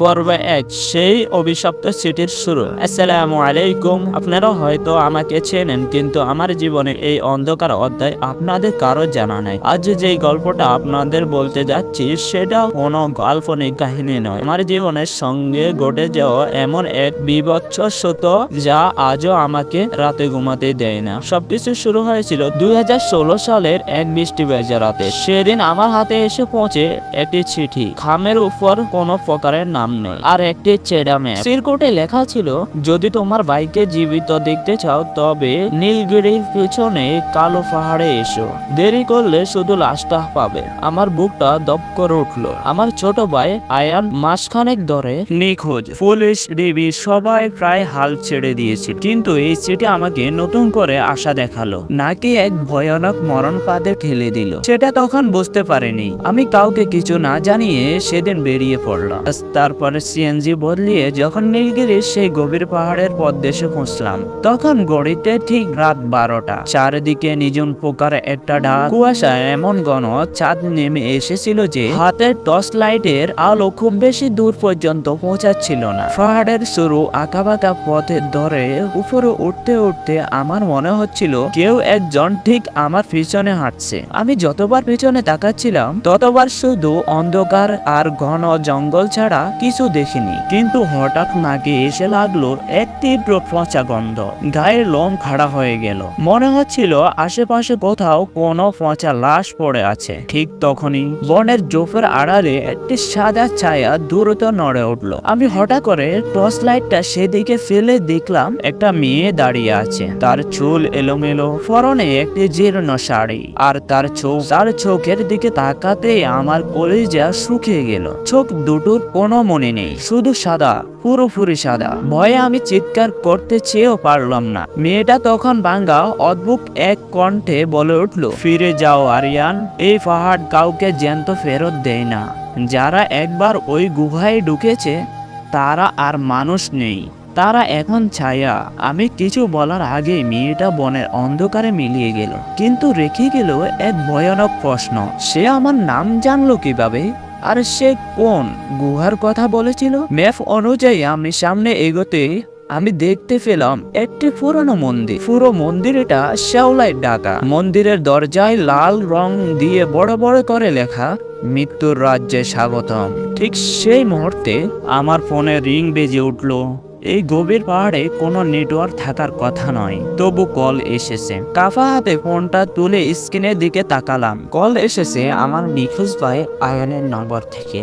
পর্ব ১ সেই অভিশপ্ত সিটির শুরু। আসসালামু আলাইকুম। আপনারা হয়তো আমাকে চেনেন, কিন্তু আমার জীবনে এই অন্ধকার অধ্যায় আপনাদের কারো জানা নাই। আজ যেই গল্পটা আপনাদের বলতে যাচ্ছি সেটা কোনো কাল্পনিক কাহিনী নয়, আমার জীবনের সঙ্গে ঘটে যাওয়া এমন এক বিভৎস সত্য যা আজও আমাকে রাতে ঘুমাতে দেয় না। সবকিছু শুরু হয়েছিল 2016 সালের এক বৃষ্টি ভেজা রাতে। সেদিন আমার হাতে এসে পৌঁছে একটি চিঠি। খামের উপর কোনো প্রকারের নাম নেই আর একটি ছেঁড়া ম্যাপ। চিরকুটে লেখা ছিল, যদি তোমার ভাইকে জীবিত দেখতে চাও তবে নীলগিরির পিছনে কালো পাহাড়ে এসো, দেরি করলে শুধু লাশটা পাবে। আমার বুকটা দপ করে উঠলো। আমার ছোট ভাই আয়ান মাসখানেক ধরে নিখোঁজ। পুলিশ, ডিবি সবাই প্রায় হাল ছেড়ে দিয়েছিল, কিন্তু এই চিঠি আমাকে নতুন করে আশা দেখালো, নাকি এক ভয়ানক মরণ ফাঁদে ঠেলে দিল সেটা তখন বুঝতে পারিনি। আমি কাউকে কিছু না জানিয়ে সেদিন বেরিয়ে পড়লাম। তারপরে সিএনজি বদলিয়ে যখন নীলগিরির সেই গভীর পাহাড়ের পথদেশে পৌঁছলাম, তখন ঘড়িতে ঠিক রাত 12টা। চারিদিকে নিঝুম পোকার একটা ঢাক, কুয়াশা এমন ঘন, চাঁদ নেমে এসেছিল যে হাতের টর্চ লাইটের আলো খুব বেশি দূর পর্যন্ত পৌঁছাচ্ছিল না। পাহাড়ের সরু আঁকাবাঁকা পথে ধরে উপরে উঠতে উঠতে আমার মনে হচ্ছিল কেউ একজন ঠিক আমার পিছনে হাঁটছে। আমি যতবার পিছনে তাকাচ্ছিলাম ততবার শুধু অন্ধকার আর ঘন জঙ্গল ছাড়া কিছু দেখিনি। কিন্তু হঠাৎ নাকে এসে লাগলো এক তীব্র পচা গন্ধ। গায়ের লোম খাড়া হয়ে গেল, মনে হচ্ছিল আশেপাশে কোথাও কোনো পচা লাশ পড়ে আছে। ঠিক তখনই বনের জোফের আড়ালে একটি সাদা ছায়া দ্রুত নড়ে উঠল। আমি হঠাৎ করে টর্চ লাইটটা সেদিকে ফেলে দেখলাম একটা মেয়ে দাঁড়িয়ে আছে। তার চুল এলোমেলো, পরনে একটি জীর্ণ শাড়ি, আর তার চোখের দিকে তাকাতেই আমার কলিজা শুকিয়ে গেল। চোখ দুটোর কোনো মনে নেই, শুধু সাদা, পুরোপুরি সাদা। ভয়ে আমি চিৎকার করতে চেয়েও পারলাম না। মেয়েটা তখন ভাঙ্গা অদ্ভুত এক কণ্ঠে বলে উঠল, ফিরে যাও আরিয়ান, এই পাহাড় কাউকে জ্যান্ত ফেরত দেয় না। যারা একবার ওই গুহায় ঢুকেছে তারা আর মানুষ নেই, তারা এখন ছায়া। আমি কিছু বলার আগে মেয়েটা বনের অন্ধকারে মিলিয়ে গেল, কিন্তু রেখে গেল এক ভয়ানক প্রশ্ন, সে আমার নাম জানলো কিভাবে? আর সে কোন গুহার কথা বলেছিল? ম্যাপ অনুযায়ী আমি সামনে এগোতে আমি দেখতে পেলাম একটি পুরনো মন্দির। পুরো মন্দিরটা শ্যাওলায় ঢাকা। মন্দিরের দরজায় লাল রং দিয়ে বড় বড় করে লেখা, মৃত্যুর রাজ্যে স্বাগতম। ঠিক সেই মুহূর্তে আমার ফোনে রিং বেজে উঠল। এই গভীর পাহাড়ে কোনো নেটওয়ার্ক থাকার কথা নয়, তবু কল এসেছে। কাফা হাতে ফোনটা তুলে স্ক্রিনের দিকে তাকালাম। কল এসেছে আমার নিখোঁজ ভাই আয়ানের নম্বর থেকে।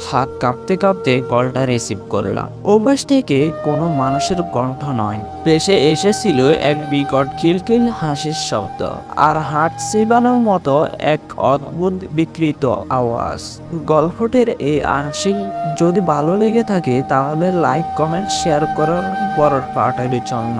হাত কাঁপতে কাঁপতে কলটা রিসিভ করলাম। ওপাশ থেকে কোনো মানুষের কণ্ঠ নয়, ভেসে এসেছিল এক বিকট খিলখিল হাসির শব্দ আর হাত চিবানোর মতো এক অদ্ভুত বিকৃত আওয়াজ। গল্পটির এই আংশিক যদি ভালো লেগে থাকে তাহলে লাইক, কমেন্ট, শেয়ার করার পরের পার্টের জন্য।